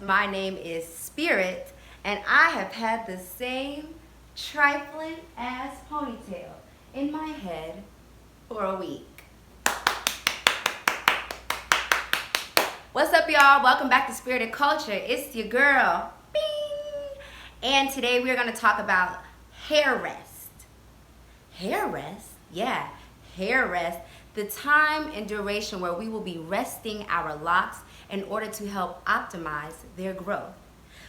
My name is Spirit, and I have had the same trifling ass ponytail in my head for a week. What's up, y'all? Welcome back to Spirited Culture. It's your girl, Bing! And today we're going to talk about hair rest. Hair rest? Yeah, hair rest. The time and duration where we will be resting our locks in order to help optimize their growth.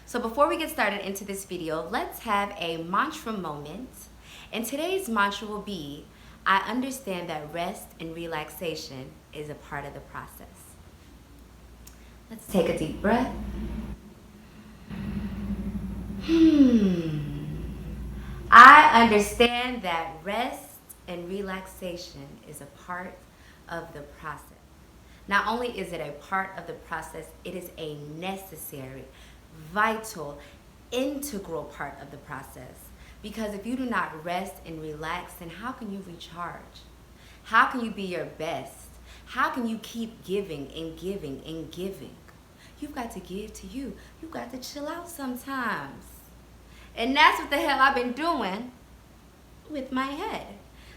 So before we get started into this video, let's have a mantra moment. And today's mantra will be, I understand that rest and relaxation is a part of the process. Let's take a deep breath. I understand that rest and relaxation is a part of the process. Not only is it a part of the process, it is a necessary, vital, integral part of the process. Because if you do not rest and relax, then how can you recharge? How can you be your best? How can you keep giving and giving and giving? You've got to give to you. You've got to chill out sometimes. And that's what the hell I've been doing with my head.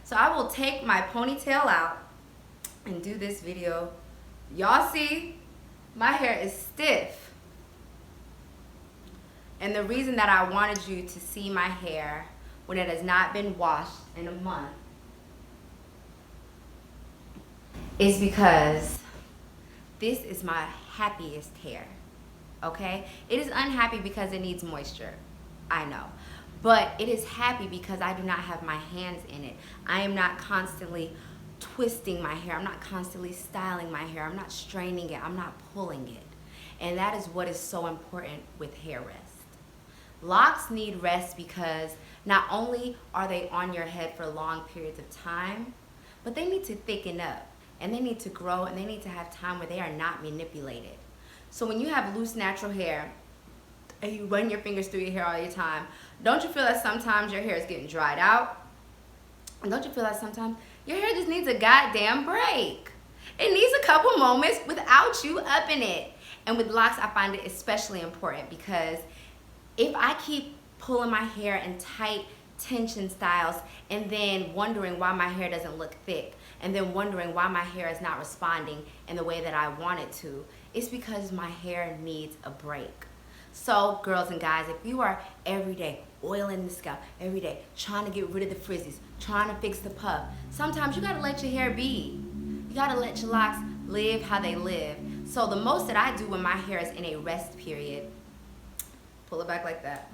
So I will take my ponytail out and do this video. Y'all see, my hair is stiff. And the reason that I wanted you to see my hair when it has not been washed in a month is because this is my happiest hair, okay? It is unhappy because it needs moisture, I know. But it is happy because I do not have my hands in it. I am not constantly twisting my hair. I'm not constantly styling my hair. I'm not straining it. I'm not pulling it. And that is what is so important with hair rest. Locks need rest because not only are they on your head for long periods of time, but they need to thicken up and they need to grow and they need to have time where they are not manipulated. So when you have loose natural hair and you run your fingers through your hair all the time, don't you feel that sometimes your hair is getting dried out? And don't you feel that sometimes your hair just needs a goddamn break? It needs a couple moments without you up in it. And with locks, I find it especially important because if I keep pulling my hair in tight tension styles and then wondering why my hair doesn't look thick and then wondering why my hair is not responding in the way that I want it to, it's because my hair needs a break. So girls and guys, if you are every day oiling the scalp, every day trying to get rid of the frizzies, trying to fix the puff, sometimes you gotta let your hair be. You gotta let your locks live how they live. So the most that I do when my hair is in a rest period, pull it back like that,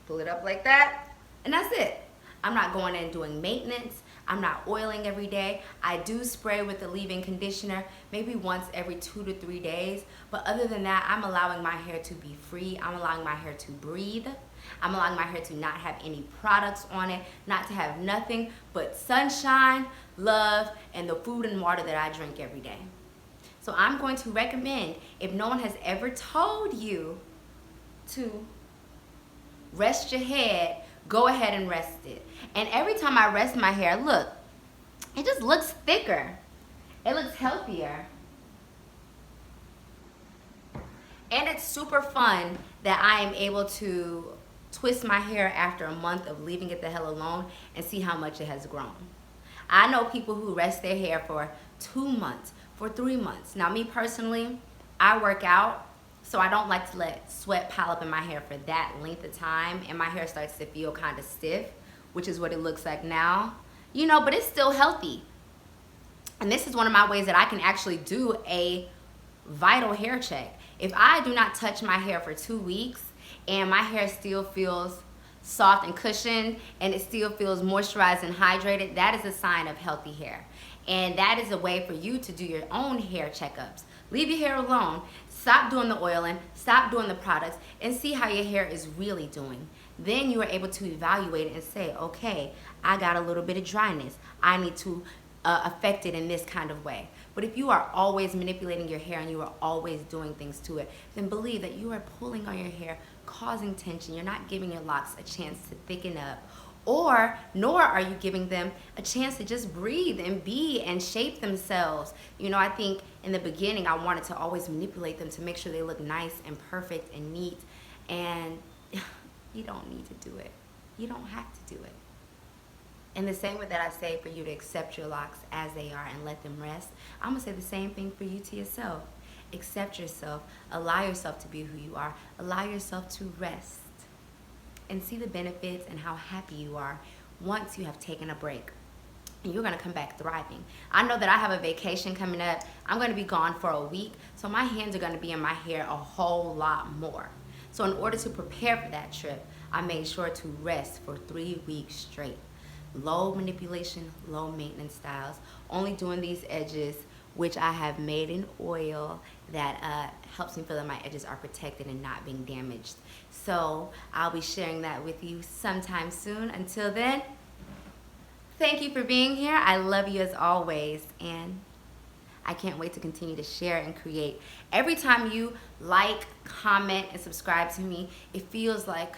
pull it up like that, and that's it. I'm not going in and doing maintenance. I'm not oiling every day. I do spray with the leave-in conditioner maybe once every 2 to 3 days. But other than that, I'm allowing my hair to be free. I'm allowing my hair to breathe. I'm allowing my hair to not have any products on it, not to have nothing but sunshine, love, and the food and water that I drink every day. So I'm going to recommend, if no one has ever told you to rest your head, go ahead and rest it. And every time I rest my hair, look, it just looks thicker. It looks healthier. And it's super fun that I am able to twist my hair after a month of leaving it the hell alone and see how much it has grown. I know people who rest their hair for 2 months, for 3 months. Now me personally, I work out, so I don't like to let sweat pile up in my hair for that length of time, and my hair starts to feel kind of stiff, which is what it looks like now. You know, but it's still healthy. And this is one of my ways that I can actually do a vital hair check. If I do not touch my hair for 2 weeks and my hair still feels soft and cushioned and it still feels moisturized and hydrated, that is a sign of healthy hair. And that is a way for you to do your own hair checkups. Leave your hair alone. Stop doing the oiling, stop doing the products, and see how your hair is really doing. Then you are able to evaluate it and say, okay, I got a little bit of dryness. I need to affect it in this kind of way. But if you are always manipulating your hair and you are always doing things to it, then believe that you are pulling on your hair, causing tension. You're not giving your locks a chance to thicken up Or nor are you giving them a chance to just breathe and be and shape themselves. You know, I think in the beginning I wanted to always manipulate them to make sure they look nice and perfect and neat, and you don't need to do it. You don't have to do it. In the same way that I say for you to accept your locks as they are and let them rest, I'm going to say the same thing for you to yourself. Accept yourself. Allow yourself to be who you are. Allow yourself to rest. And see the benefits and how happy you are once you have taken a break. And you're going to come back thriving. I know that I have a vacation coming up. I'm going to be gone for a week. So my hands are going to be in my hair a whole lot more. So in order to prepare for that trip, I made sure to rest for 3 weeks straight. Low manipulation, low maintenance styles. Only doing these edges, which I have made in oil, that helps me feel that my edges are protected and not being damaged. So I'll be sharing that with you sometime soon. Until then, thank you for being here. I love you as always, and I can't wait to continue to share and create. Every time you like, comment, and subscribe to me, it feels like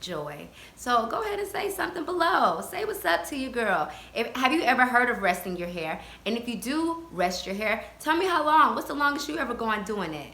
joy. So go ahead and say something below. Say what's up to your girl. Have you ever heard of resting your hair? And if you do rest your hair, tell me how long. What's the longest you ever go on doing it?